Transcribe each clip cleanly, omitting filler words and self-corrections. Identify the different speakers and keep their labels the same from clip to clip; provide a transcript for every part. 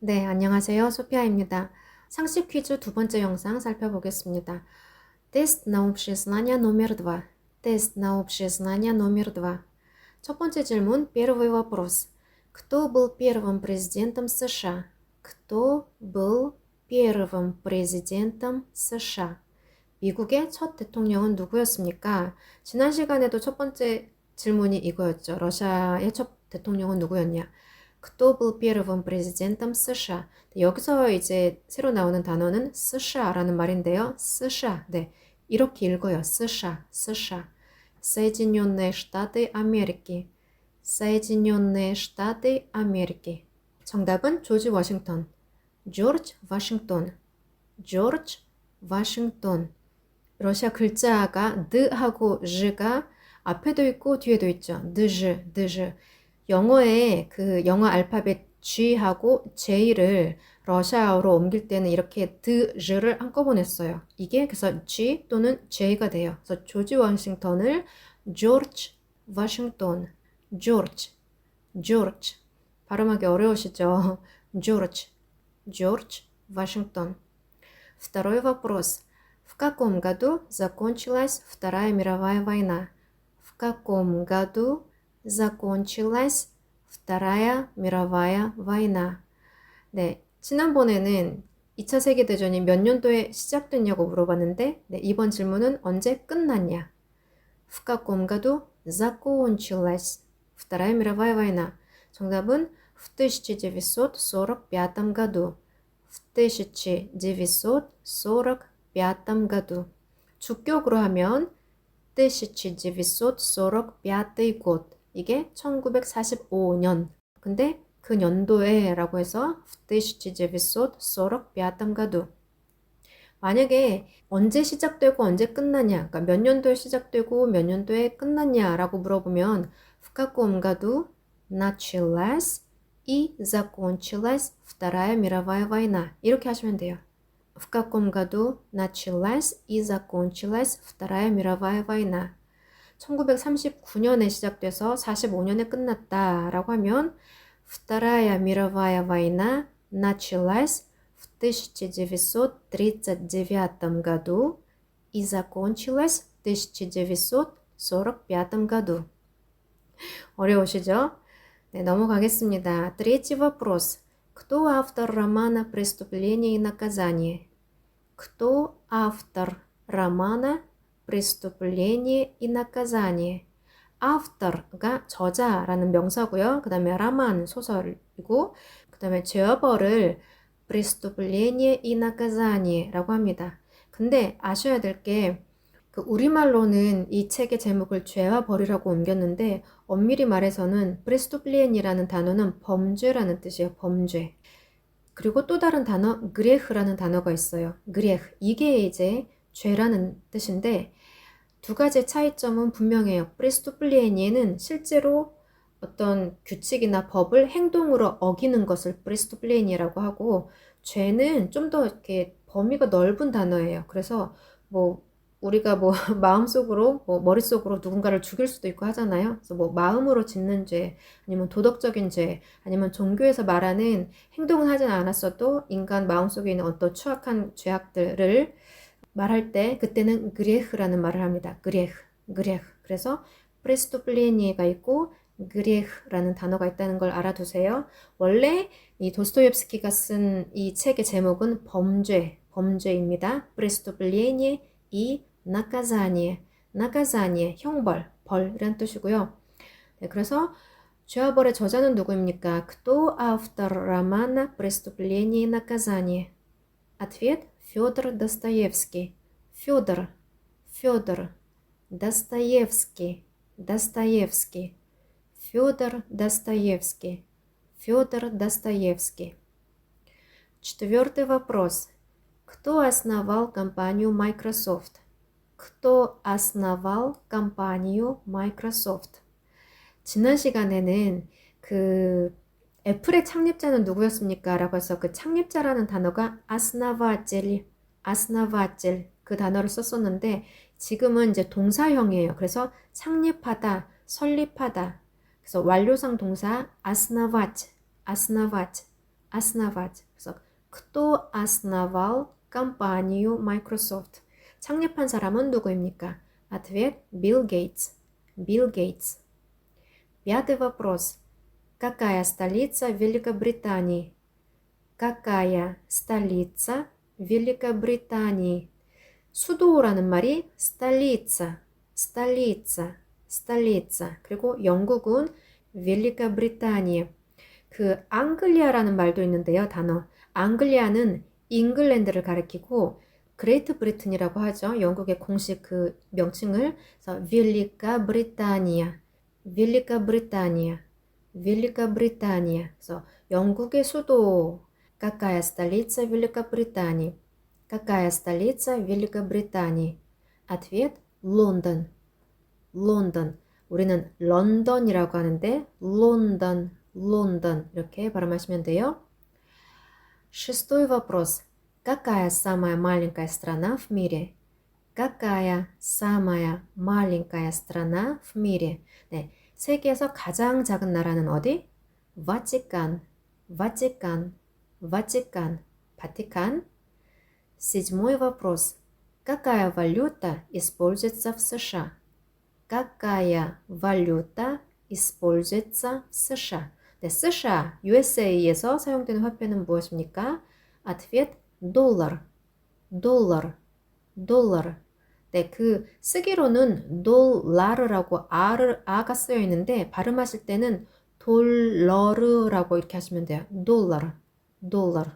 Speaker 1: 네, 안녕하세요. 소피아입니다. 상식 퀴즈 두 번째 영상 살펴보겠습니다. Тест на общее знание номер два. Тест на общее знание номер два. 첫 번째 질문, первый вопрос. Кто был первым президентом США? Кто был первым президентом США? 미국의 첫 대통령은 누구였습니까? 지난 시간에도 첫 번째 질문이 이거였죠. 러시아의 첫 대통령은 누구였냐? Кто был первым президентом США? 여기서 이제 새로 나오는 단어는 SSA라는 말인데요. США, 네, 이렇게 읽어요. США, США. Соединенные Штаты Америки. Соединенные Штаты Америки. 정답은 조지 워싱턴. 조지 워싱턴. 조지 워싱턴. 러시아 글자가 드하고 즈가 앞에도 있고 뒤에도 있죠. 드즈, 드즈. 영어의 그 영어 알파벳 G하고 J를 러시아어로 옮길 때는 이렇게 드즈를 한꺼번에 써요. 이게 그래서 G 또는 J가 돼요. 그래서 조지 워싱턴을 조지 워싱턴, 조지, 조지. 발음하기 어려우시죠? 조지, 조지 워싱턴. Второй вопрос. В каком году закончилась Вторая мировая война? В каком году закончилась Вторая мировая война? 네, 지난번에는 2차 세계대전이 몇 년도에 시작됐냐고 물어봤는데, 네, 이번 질문은 언제 끝났냐? В каком году закончилась Вторая мировая война? 정답은 в 1945 году. В 1945 году. 주격으로 하면 1945 год. 이게 1945년. 근데 그 연도에 라고 해서 в 1945 году. 만약에 언제 시작되고 언제 끝나냐, 그러니까 몇 년도에 시작되고 몇 년도에 끝났냐라고 물어보면 в каком году началась и закончилась Вторая мировая война. 이렇게 하시면 돼요. В каком году началась и закончилась Вторая мировая война. 1939년에 시작돼서 45년에 끝났다라고 하면 Вторая мировая война началась в 1939 году и закончилась в 1945 году. 어려우시죠? 네, 넘어가겠습니다. Третий вопрос. Кто автор романа «Преступление и наказание»? Кто автор романа «Преступление и наказание»? author가 저자라는 명사고요. 그 다음에 라만 소설이고, 그 다음에 죄와 벌을 «Преступление и наказание»라고 합니다. 근데 아셔야 될 게 그 우리말로는 이 책의 제목을 죄와 벌이라고 옮겼는데 엄밀히 말해서는 프레스토플리엔이라는 단어는 범죄라는 뜻이에요. 범죄. 그리고 또 다른 단어 그레흐라는 단어가 있어요. 그레흐. 이게 이제 죄라는 뜻인데 두 가지 차이점은 분명해요. 프레스토플리엔에는 실제로 어떤 규칙이나 법을 행동으로 어기는 것을 프레스토플리엔이라고 하고 죄는 좀 더 이렇게 범위가 넓은 단어예요. 그래서 뭐 우리가 뭐 마음속으로 뭐 머릿속으로 누군가를 죽일 수도 있고 하잖아요. 그래서 뭐 마음으로 짓는 죄, 아니면 도덕적인 죄, 아니면 종교에서 말하는 행동은 하진 않았어도 인간 마음속에 있는 어떤 추악한 죄악들을 말할 때 그때는 그레흐라는 말을 합니다. 그레흐, 그레흐. 그래서 프레스토플리니가 있고 그레흐라는 단어가 있다는 걸 알아두세요. 원래 이 도스토옙스키가 쓴 이 책의 제목은 범죄, 범죄입니다. 프레스토플리니 이 나카자니에, 나카자니에, 형벌, 벌이란 뜻이고요. 네, 그래서 죄와 벌의 저자는 누구입니까? Кто автор романа «Преступление и наказание»? Ответ Федор Достоевский. Федор, Федор, Достоевский, Достоевский, Федор Достоевский, Федор Достоевский. Четвертый вопрос. Кто основал компанию Microsoft? Кто основал компанию Microsoft? 지난 시간에는 그 애플의 창립자는 누구였습니까? 라고 해서 그 창립자라는 단어가 основатель, основатель 그 단어를 썼었는데 지금은 이제 동사형이에요. 그래서 창립하다, 설립하다. 그래서 완료상 동사 основать, основать. основать. 그래서 кто основал компанию Microsoft? 창립한 사람은 누구입니까? Ответ Билл Гейтс. Билл Гейтс. Пятый вопрос. Какая столица Великобритании? Какая столица Великобритании? 수도라는 말이 stолица, stолица, stолица. 그리고 영국은 벨리카브리타니아. 그 앙글리아라는 말도 있는데요, 단어. 앙글리아는 잉글랜드를 가리키고 그레이트 브리튼이라고 하죠. 영국의 공식 그 명칭을. 그래서 벨리카브리타니아, 벨리카브리타니아, 벨리카브리타니아. 그래서 영국의 수도. Какая столица Великобритании? Какая столица Великобритании? Ответ Лондон. 런던. 우리는 런던이라고 하는데 런던, 런던 이렇게 발음하시면 돼요. Шестой вопрос. Какая самая маленькая страна в мире? Какая самая маленькая страна в мире? 네, 세계에서 가장 작은 나라는 어디? 바티칸, 바티칸, 바티칸, 바티칸. Седьмой вопрос. Какая валюта используется в США? Какая валюта используется в США? 네, США, USA에서 사용되는 화폐는 무엇입니까? Ответ доллар, доллар, доллар. 네, 그 쓰기로는 dollar라고 아가 쓰여 있는데 발음하실 때는 돌러르라고 이렇게 하시면 돼요. dollar, dollar.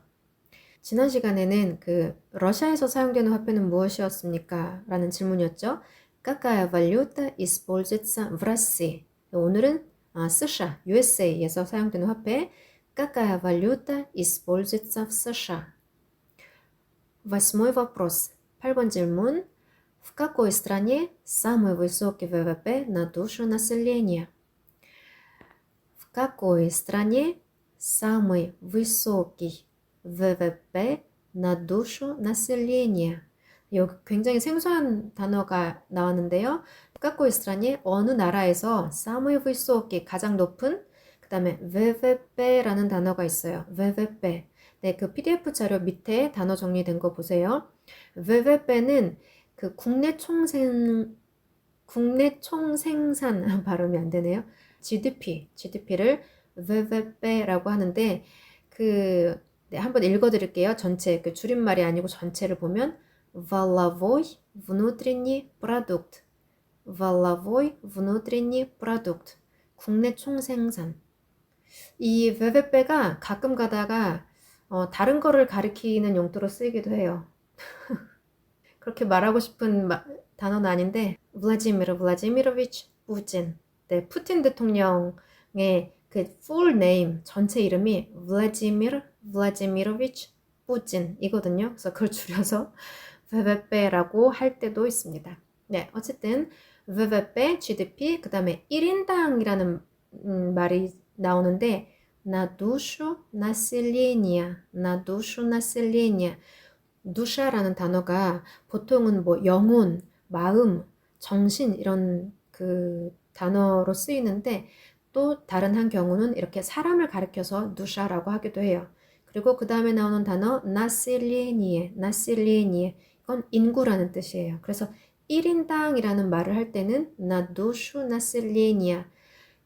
Speaker 1: 지난 시간에는 그 러시아에서 사용되는 화폐는 무엇이었습니까? 라는 질문이었죠. Какая валюта используется в России? 오늘은 США, USA에서 사용되는 화폐 Какая валюта используется в США? Восьмой вопрос. 8번 질문. В какой стране самый высокий ВВП на душу населения? В какой стране самый высокий ВВП на душу населения? 여기 굉장히 생소한 단어가 나왔는데요. В какой стране 어느 나라에서 самый высокий 가장 높은 그 다음에 ВВP라는 단어가 있어요. ВВP. 네, 그 PDF 자료 밑에 단어 정리된 거 보세요. ВVP는 그 국내 총생산 발음이 안 되네요. GDP를 ВВP라고 하는데 네, 한번 읽어드릴게요. 전체 그 줄임말이 아니고 전체를 보면 Валовой внутренний продукт, Валовой внутренний продукт, 국내 총생산. 이 ВВP가 가끔 가다가 다른 거를 가리키는 용도로 쓰이기도 해요. 그렇게 말하고 싶은 단어는 아닌데 블라디미르 블라디미로비치 푸틴. 네, 푸틴 대통령의 그 full name 전체 이름이 블라디미르 블라디미로비치 푸틴이거든요. 그래서 그걸 줄여서 ВВP라고 할 때도 있습니다. 네, 어쨌든 ВВP, GDP, 그 다음에 1인당이라는 말이 나오는데 на душу населения, на душу населения. 누샤라는 단어가 보통은 뭐 영혼, 마음, 정신 이런 그 단어로 쓰이는데 또 다른 한 경우는 이렇게 사람을 가리켜서 누샤라고 하기도 해요. 그리고 그 다음에 나오는 단어 나셀레니에, 나셀레니에 이건 인구라는 뜻이에요. 그래서 1인당이라는 말을 할 때는 나 두슈 나셀레니아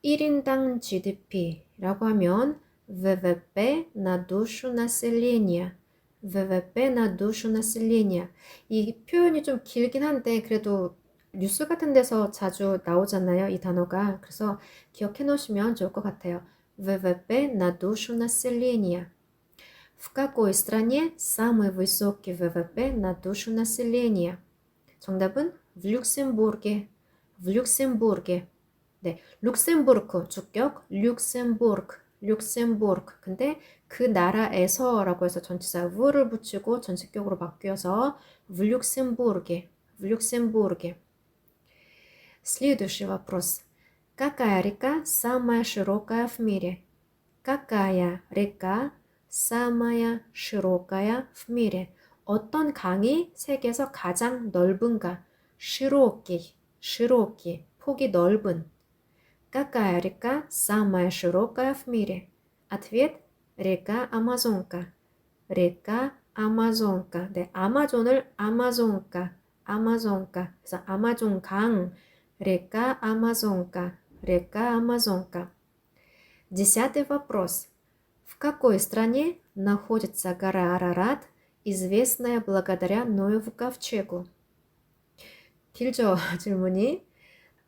Speaker 1: 1인당 GDP라고 하면 ВВП на душу населения ВВP на душу населения. 이 표현이 좀 길긴 한데 그래도 뉴스 같은 데서 자주 나오잖아요. 이 단어가. 그래서 기억해 놓으시면 좋을 것 같아요. ВВП на душу населения. В какой стране самый высокий ВВП на душу населения? 정답은 в Люксембурге. в Люксембурге. 네, 룩셈부르크 주격 룩셈부르크. 근데 그 나라에서라고 해서 전치사 v를 붙이고 전식격으로 바뀌어서 в Люксембурге. Следующий вопрос. Какая река самая широкая в мире? Какая река самая широкая в мире? 어떤 강이 세계에서 가장 넓은가? широкий, 폭이 넓은. Какая река самая широкая в мире? Ответ река 아마존가, reka 아마존가. 네, 아마존을 아마존가, 아마존가. 그래서 아마존 강, reka 아마존가, reka 아마존가. 10 вопрос. В какой стране находится гора Арарат, известная благодаря Ноеву ковчегу? 길죠, 질문이.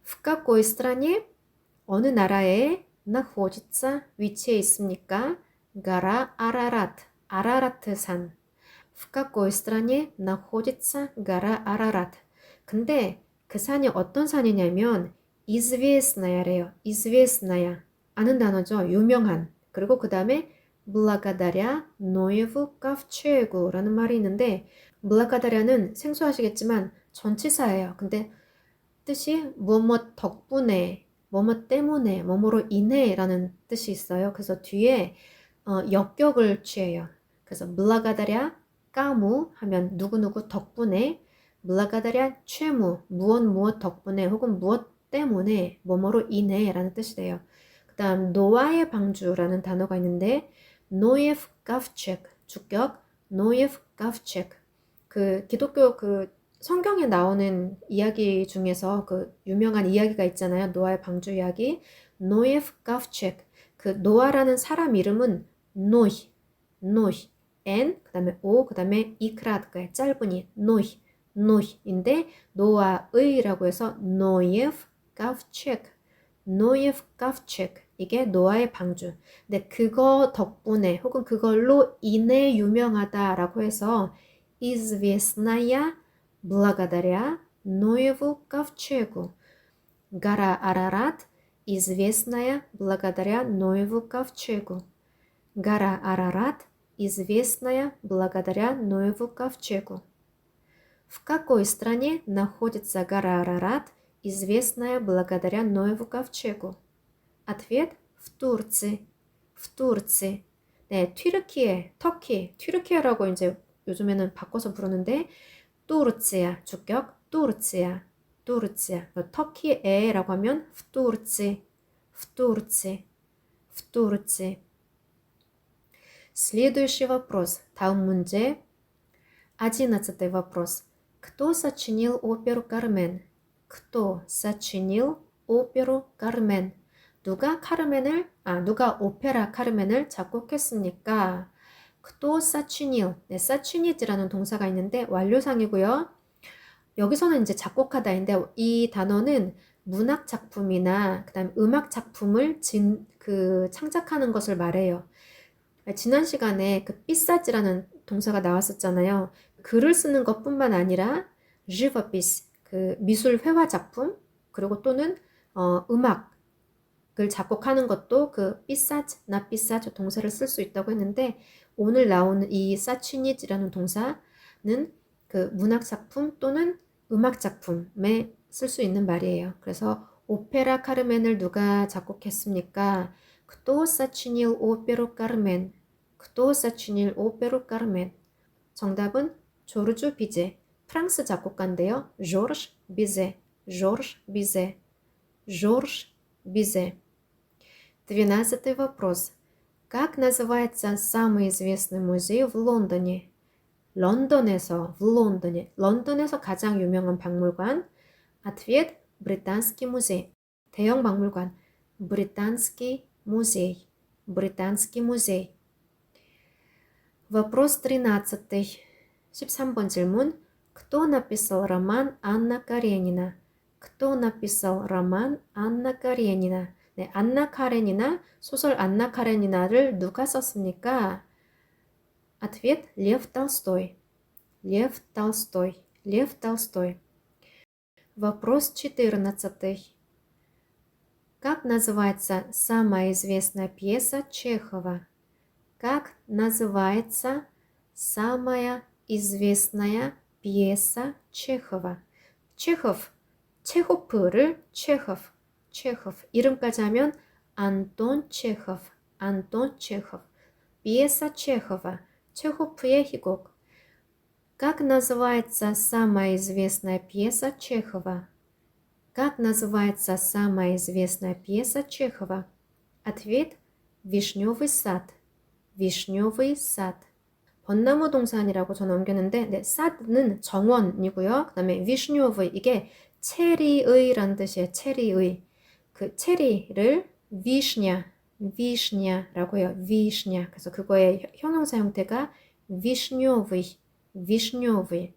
Speaker 1: В какой стране, 어느 나라에 находится, 위치해 있습니까? гора Арарат, 아라라트 산. В какой стране находится гора Арарат? 근데 그 산이 어떤 산이냐면 извест나야래요. известная. 아는 단어죠. 유명한. 그리고 그 다음에 благодаря Ноеву ковчегу라는 말이 있는데 благодаря는 생소하시겠지만 전치사예요. 근데 뜻이 뭐뭐 덕분에, 뭐뭐 때문에, 뭐뭐로 인해라는 뜻이 있어요. 그래서 뒤에 역격을 취해요. 그래서 благодаря 까무 하면 누구누구 덕분에, благодаря чему 무엇 덕분에 혹은 무엇 때문에 뭐뭐로 인해라는 뜻이 돼요. 그 다음 노아의 방주라는 단어가 있는데 노예프 ковчег 주격 노예프 ковчег 그 기독교 그 성경에 나오는 이야기 중에서 그 유명한 이야기가 있잖아요. 노아의 방주 이야기 노예프 ковчег 그 노아라는 사람 이름은 노이 N 그 다음에 O 그 다음에 이크라드가 짧으니 노이인데 노아의라고 해서 노예프 ковчег 이게 노아의 방주. 근데 그거 덕분에 혹은 그걸로 인해 유명하다라고 해서 известная благодаря Ноеву ковчегу. гора Арарат известная благодаря Ноеву ковчегу. гора Арарат известная благодаря Ноеву ковчегу. В какой стране находится гора Арарат, известная благодаря Ноеву ковчегу? Ответ в Турции. в Турции. 네, 튀르키예, 터키, 튀르키예라고 이제 요즘에는 바꿔서 부르는데 뚜르츠야, 주격 뚜르츠야. 터키에라고 하면 в Турции. Следующий вопрос. 다음 문제. 11 вопрос. Кто сочинил оперу «Кармен»? Кто сочинил оперу «Кармен»? 누가 오페라 카르멘을 작곡했습니까? Кто сочинил? 네, сочинit이라는 동사가 있는데 완료상이고요. 여기서는 이제 작곡하다인데 이 단어는 문학 작품이나 그다음 음악 작품을 창작하는 것을 말해요. 지난 시간에 그 삐사지라는 동사가 나왔었잖아요. 글을 쓰는 것뿐만 아니라 живопись, 그 미술 회화 작품, 그리고 또는 음악을 작곡하는 것도 그 삐사지, 나삐사지 동사를 쓸 수 있다고 했는데 오늘 나오는 이 사치닛이라는 동사는 그 문학 작품 또는 음악 작품에 쓸 수 있는 말이에요. 그래서 오페라 카르멘을 누가 작곡했습니까? Кто сочинил оперу «Кармен»? Кто сочинил оперу «Кармен»? 정답은 조르주 비제, 프랑스 작곡가인데요. 조르주 비제. 12 вопрос. Как называется самый известный музей в Лондоне? 런던에서 가장 유명한 박물관. Ответ – британский музей. 대형 박물관. британский музей. Вопрос 13. 13번 질문. Кто написал роман Анна Каренина? 네, 안나 카레니나, 소설 안나 카레니나를 누가 썼습니까? Ответ – Лев Толстой. Вопрос 14. Как называется самая известная пьеса Чехова? Как называется самая известная пьеса Чехова? 체호프를 체호프. 이름까지 하면 안톤 체호프. 피에사 체호바. 체호프의 희곡. Как называется самая известная пьеса Чехова? Ответ – Вишневый сад. вишнёвый сад. 벚나무 동산이라고 저는 옮겼는데 네, sad는 정원이고요. 그 다음에 vishňovый 이게 체리의라는 뜻이에요. 체리의. 그 체리를 vish냐라고 해요. vish냐. 그래서 그거의 형용사 형태가 vishňovый, vishňovый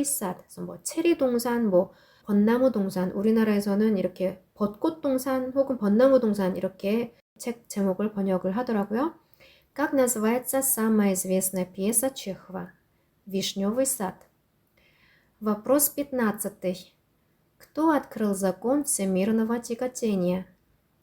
Speaker 1: sad. 그래서 뭐 체리 동산, 뭐 벚나무 동산. 우리나라에서는 이렇게 벚꽃 동산 혹은 벚나무 동산 이렇게 책 제목을 번역을 하더라고요. Как называется самая известная пьеса Чехова? Вишневый сад. Вопрос 15. Кто открыл закон всемирного тяготения?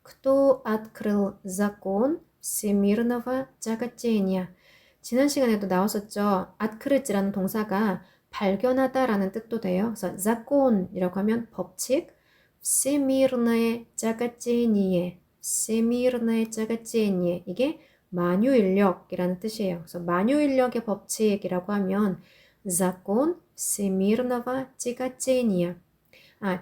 Speaker 1: Кто открыл закон всемирного тяготения? 지난 시간에도 나왔었죠. открыт이라는 동사가 발견하다라는 뜻도 돼요. 그래서 закон이라고 하면 법칙, всемирное тяготение, всемирное тяготение 이게 만유인력이라는 뜻이에요. 그래서 만유인력의 법칙이라고 하면 закон всемирного тяготения.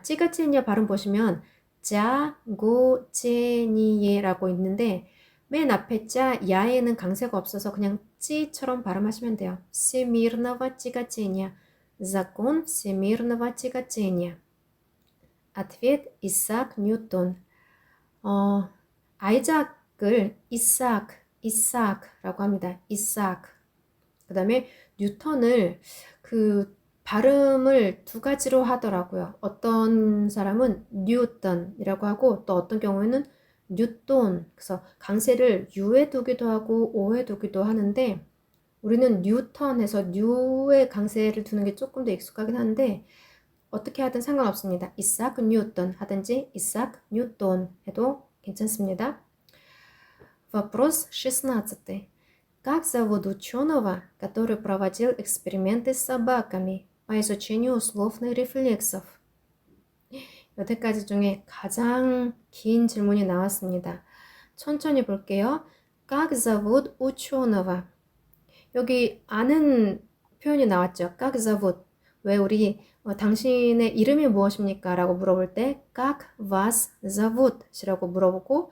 Speaker 1: тяготение 발음 보시면 тяготение라고 있는데 맨 앞에 자, 야에는 강세가 없어서 그냥 찌처럼 발음하시면 돼요. всемирного тяготения. закон всемирного тяготения. Ответ 이삭 뉴턴. 아이작을 이삭라고 합니다. 이삭. 그 다음에 뉴턴을 그 발음을 두 가지로 하더라고요. 어떤 사람은 뉴턴이라고 하고 또 어떤 경우에는 뉴톤. 그래서 강세를 유에 두기도 하고 오에 두기도 하는데 우리는 뉴턴에서 뉴에 강세를 두는 게 조금 더 익숙하긴 한데 어떻게 하든 상관없습니다. 이삭 뉴턴 하든지 이삭 뉴톤 해도 괜찮습니다. Вопрос 16. Как зовут ученого, который проводил эксперименты с собаками по изучению условных рефлексов? 여태까지 중에 가장 긴 질문이 나왔습니다. 천천히 볼게요. Как зовут ученого? 여기 아는 표현이 나왔죠. Как зовут? 왜 우리 당신의 이름이 무엇입니까? 라고 물어볼 때 Как вас зовут? 이라고 물어보고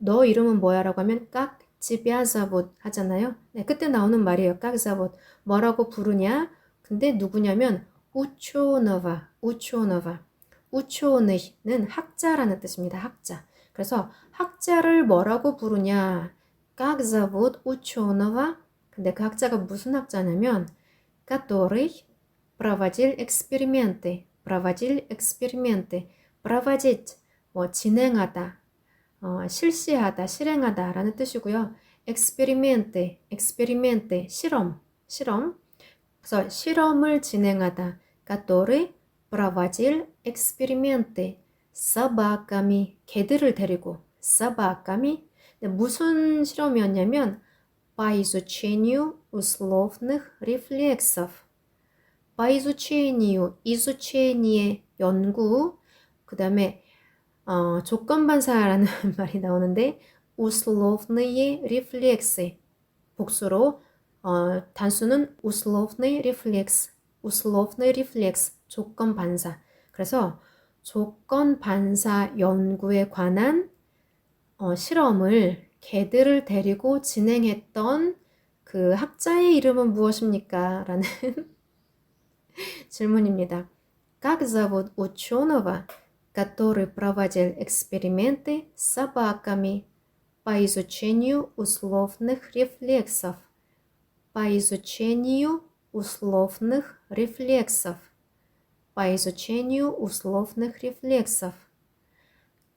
Speaker 1: 너 이름은 뭐야? 라고 하면 как тебя зовут 하잖아요. 네, 그때 나오는 말이에요. как зовут. 뭐라고 부르냐? 근데 누구냐면 ученого. учены는 학자라는 뜻입니다. 학자. 그래서 학자를 뭐라고 부르냐? как зовут ученого? 근데 그 학자가 무슨 학자냐면 который проводил эксперименты. проводить 뭐 진행하다. 실시하다, 실행하다 라는 뜻이고요. эксперименты, 실험. 그래서 실험을 진행하다. который проводил эксперименты с собаками, 개들을 데리고, собаками. 무슨 실험이었냐면 по изучению условных рефлексов. по изучению, изучение, 연구, 그 다음에 조건반사라는 말이 나오는데 условные рефлексы 복수로 단수는 условный рефлекс 조건반사. 그래서 조건반사 연구에 관한 실험을 개들을 데리고 진행했던 그 학자의 이름은 무엇입니까? 라는 질문입니다. Как зовут ученого, который проводил эксперименты с собаками по изучению условных рефлексов. по изучению условных рефлексов. по изучению условных рефлексов.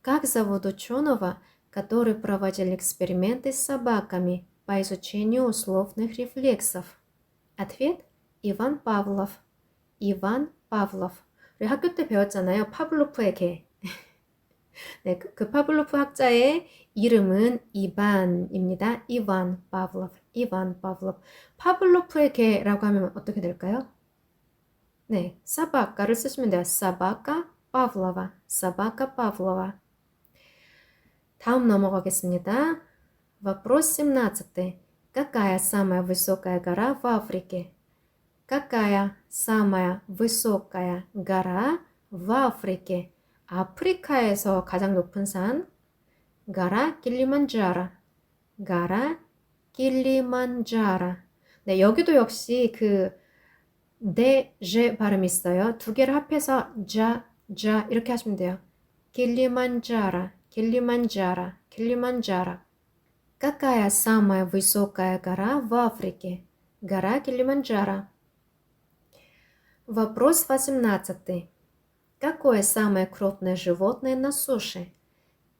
Speaker 1: Как зовут ученого, который проводил эксперименты с собаками по изучению условных рефлексов? Ответ – Иван Павлов. 이반 파블로프. 우리 학교 때 배웠잖아요. 파블로프의 개. 네, 그 파블로프 학자의 이름은 이반입니다. 이반 파블로프. 파블로프의 개라고 하면 어떻게 될까요? 네, 사바카를 쓰시면 돼요. 사바카 파블로바. 다음 넘어가겠습니다. Вопрос 17. Какая самая высокая гора в Африке? Какая самая высокая гора в Африке? 아프리카에서 가장 높은 산. 가라 길리만자로. 가라 킬리만자라. 네, 여기도 역시 그 네, 제 발음이 있어요. 두 개를 합해서 자 이렇게 하시면 돼요. 킬리만자라, 킬리만자라, 킬리만자라. Какая самая высокая гора в Африке? Гора Килиманджаро. Вопрос 18. Какое самое крупное животное на суше?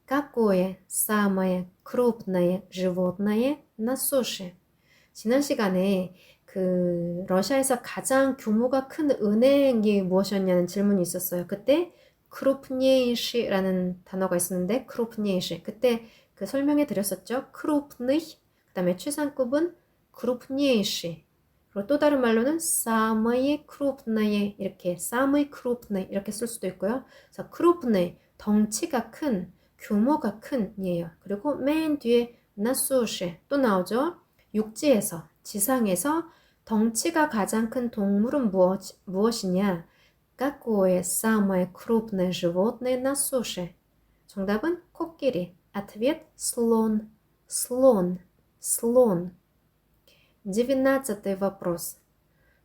Speaker 1: Какое самое крупное животное на суше? 지난 시간에 그 러시아에서 가장 규모가 큰 은행이 무엇이었냐는 질문이 있었어요. 그때 크루프니에이시라는 단어가 있었는데 크루프니에이시 그때 그 설명해 드렸었죠. 크루프니 그다음에 최상급은 크루프니에이시 그리고 또 다른 말로는 самые крупные 이렇게 самый крупный 이렇게 쓸 수도 있고요. 그래서 крупный 덩치가 큰 규모가 큰이에요. 그리고 맨 뒤에 на суше 또 나오죠. 육지에서 지상에서 덩치가 가장 큰 동물은 무엇이냐? Какое самое крупное животное на суше? 정답은 코끼리. Ответ слон. Слон. Слон. 19 вопрос.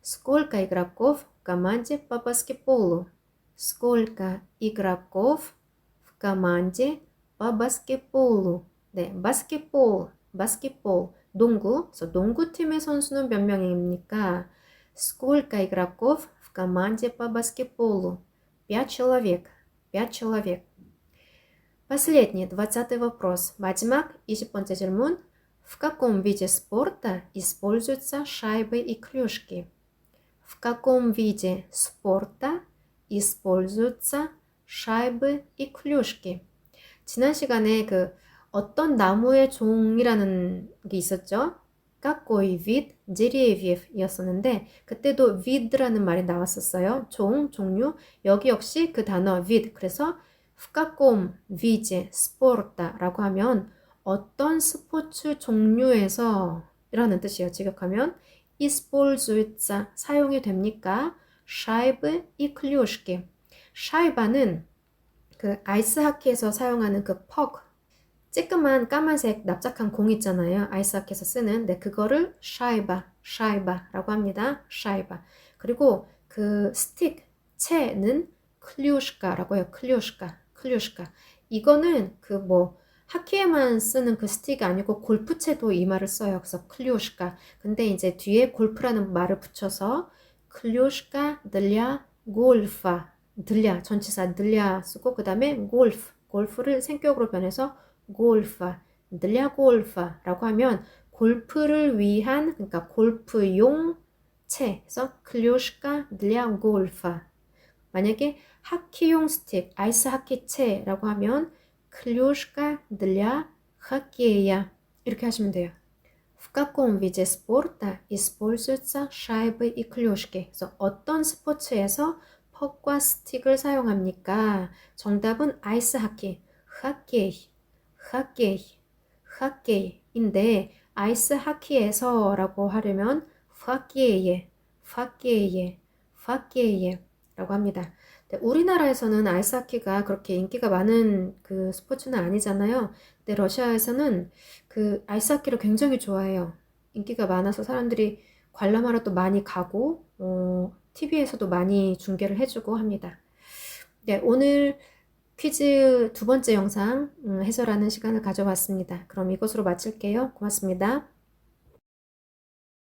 Speaker 1: Сколько игроков в команде по баскетболу? Сколько игроков в команде по баскетболу? 네, 바스켓볼, 바스켓볼, 농구. 그래서 농구팀의 선수는 몇 명입니까? Сколько игроков в команде по баскетболу? 5 человек. 5 человек. Последний, 20 вопрос. 마지막 20번째 질문. В каком виде спорта используются шайбы и клюшки? В каком виде спорта используются шайбы и клюшки? 지난 시간에 그 어떤 나무의 종이라는 게 있었죠? какой вид деревьев 이었었는데 그때도 vid라는 말이 나왔었어요. 종, 종류. 여기 역시 그 단어 vid. 그래서 в каком виде спорта라고 하면 어떤 스포츠 종류에서 이라는 뜻이에요. 직역하면 используется 사용이 됩니까? шайбы и клюшки. 샤이바는 그 아이스 하키에서 사용하는 그 퍽 쬐끄만 까만색 납작한 공 있잖아요. 아이스하키에서 쓰는. 네, 그거를 샤이바라고 합니다. 샤이바. 그리고 그 스틱, 채는 클류슈카라고 해요. 클류슈카. 이거는 그 뭐 하키에만 쓰는 그 스틱이 아니고 골프채도 이 말을 써요. 그래서 클류슈카. 근데 이제 뒤에 골프라는 말을 붙여서 클류슈카 들랴 골파. 들랴 전치사 들랴 쓰고 그 다음에 골프를 생격으로 변해서 골파, для 골파라고 하면 골프를 위한 그러니까 골프용 채, 그래서 클류슈카 для 골파. 만약에 하키용 스틱, 아이스 하키 채라고 하면 클류슈카 для хоккея 이렇게 하시면 돼요. В каком виде спорта используются шайбы и клюшки? 그래서 어떤 스포츠에서 퍽과 스틱을 사용합니까? 정답은 아이스 하키, 하케이인데 아이스 하키에서 라고 하려면 파케이에 라고 합니다. 우리나라에서는 아이스 하키가 그렇게 인기가 많은 그 스포츠는 아니잖아요. 근데 러시아에서는 그 아이스 하키를 굉장히 좋아해요. 인기가 많아서 사람들이 관람하러 또 많이 가고 TV에서도 많이 중계를 해주고 합니다. 네, 오늘 퀴즈 두 번째 영상 해설하는 시간을 가져봤습니다. 그럼 이것으로 마칠게요. 고맙습니다.